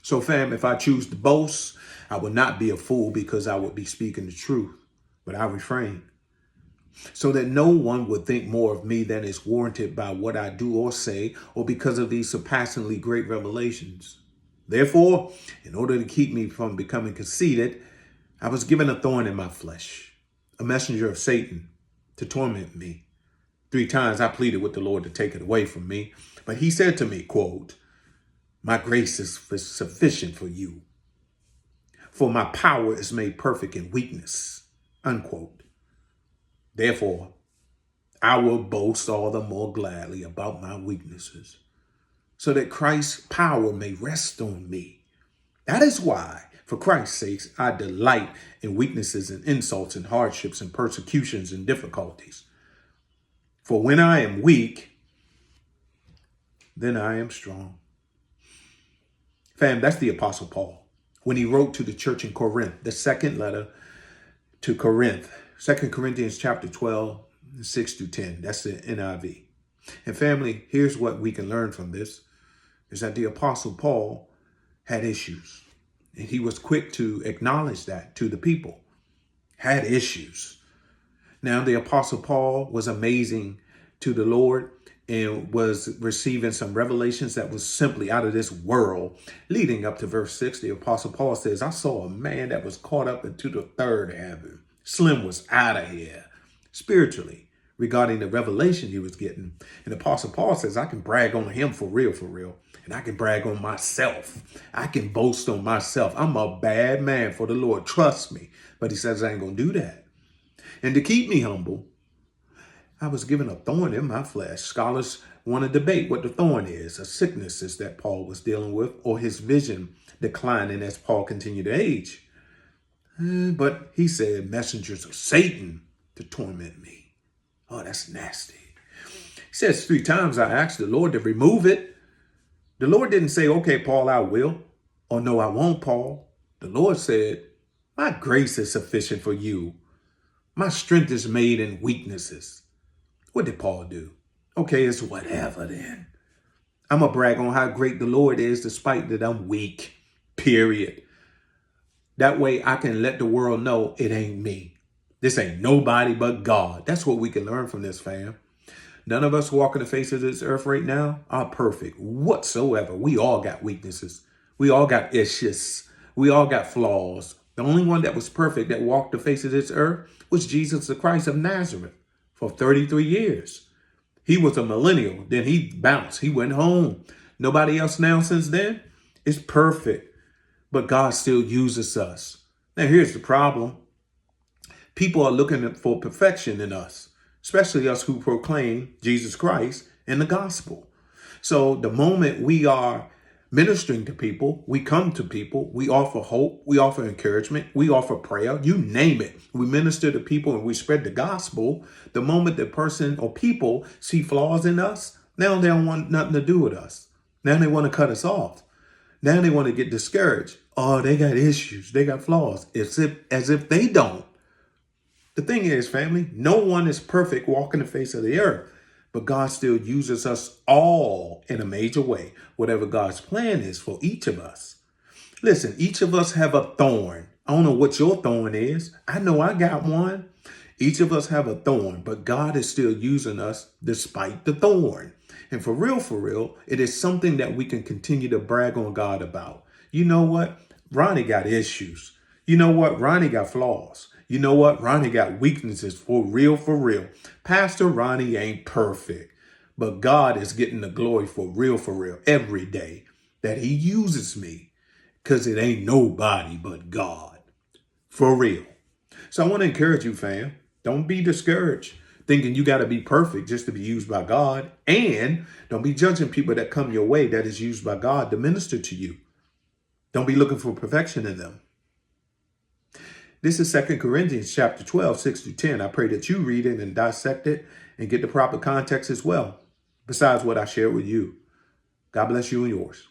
So fam, if I choose to boast, I would not be a fool because I would be speaking the truth, but I refrain so that no one would think more of me than is warranted by what I do or say, or because of these surpassingly great revelations. Therefore, in order to keep me from becoming conceited, I was given a thorn in my flesh, a messenger of Satan to torment me. 3 times I pleaded with the Lord to take it away from me, but he said to me, quote, "My grace is sufficient for you, for my power is made perfect in weakness," unquote. Therefore, I will boast all the more gladly about my weaknesses, so that Christ's power may rest on me. That is why, for Christ's sakes, I delight in weaknesses and insults and hardships and persecutions and difficulties. For when I am weak, then I am strong. Fam, that's the Apostle Paul. When he wrote to the church in Corinth, the second letter to Corinth, 2 Corinthians chapter 12, 6 through 10. That's the NIV. And family, here's what we can learn from this, is that the Apostle Paul had issues. And he was quick to acknowledge that to the people. Had issues. Now, the Apostle Paul was amazing to the Lord and was receiving some revelations that was simply out of this world. Leading up to verse 6, the Apostle Paul says, "I saw a man that was caught up into the third heaven." Slim was out of here spiritually regarding the revelation he was getting. And Apostle Paul says, I can brag on him for real. And I can brag on myself. I can boast on myself. I'm a bad man for the Lord. Trust me. But he says, I ain't going to do that. And to keep me humble, I was given a thorn in my flesh. Scholars want to debate what the thorn is. A sickness is that Paul was dealing with, or his vision declining as Paul continued to age. But he said, messengers of Satan to torment me. Oh, that's nasty. He says 3 times I asked the Lord to remove it. The Lord didn't say, okay, Paul, I will. Or no, I won't, Paul. The Lord said, my grace is sufficient for you. My strength is made in weaknesses. What did Paul do? Okay, it's whatever then. I'm going to brag on how great the Lord is despite that I'm weak, period. That way I can let the world know it ain't me. This ain't nobody but God. That's what we can learn from this, fam. None of us walking the face of this earth right now are perfect whatsoever. We all got weaknesses. We all got issues. We all got flaws. The only one that was perfect that walked the face of this earth was Jesus the Christ of Nazareth for 33 years. He was a millennial. Then he bounced. He went home. Nobody else now since then is perfect. But God still uses us. Now, here's the problem. People are looking for perfection in us, especially us who proclaim Jesus Christ and the gospel. So the moment we are ministering to people, we come to people, we offer hope, we offer encouragement, we offer prayer, you name it. We minister to people and we spread the gospel. The moment the person or people see flaws in us, now they don't want nothing to do with us. Now they want to cut us off. Now they want to get discouraged. Oh, they got issues. They got flaws. As if they don't. The thing is, family, no one is perfect walking the face of the earth. But God still uses us all in a major way, whatever God's plan is for each of us. Listen, each of us have a thorn. I don't know what your thorn is. I know I got one. Each of us have a thorn, but God is still using us despite the thorn. And for real, it is something that we can continue to brag on God about. You know what? Ronnie got issues. You know what? Ronnie got flaws. You know what? Ronnie got weaknesses for real. Pastor Ronnie ain't perfect, but God is getting the glory for real every day that he uses me, because it ain't nobody but God. For real. So I want to encourage you, fam. Don't be discouraged thinking you got to be perfect just to be used by God. And don't be judging people that come your way that is used by God to minister to you. Don't be looking for perfection in them. This is 2 Corinthians chapter 12, 6 through 10. I pray that you read it and dissect it and get the proper context as well, besides what I shared with you. God bless you and yours.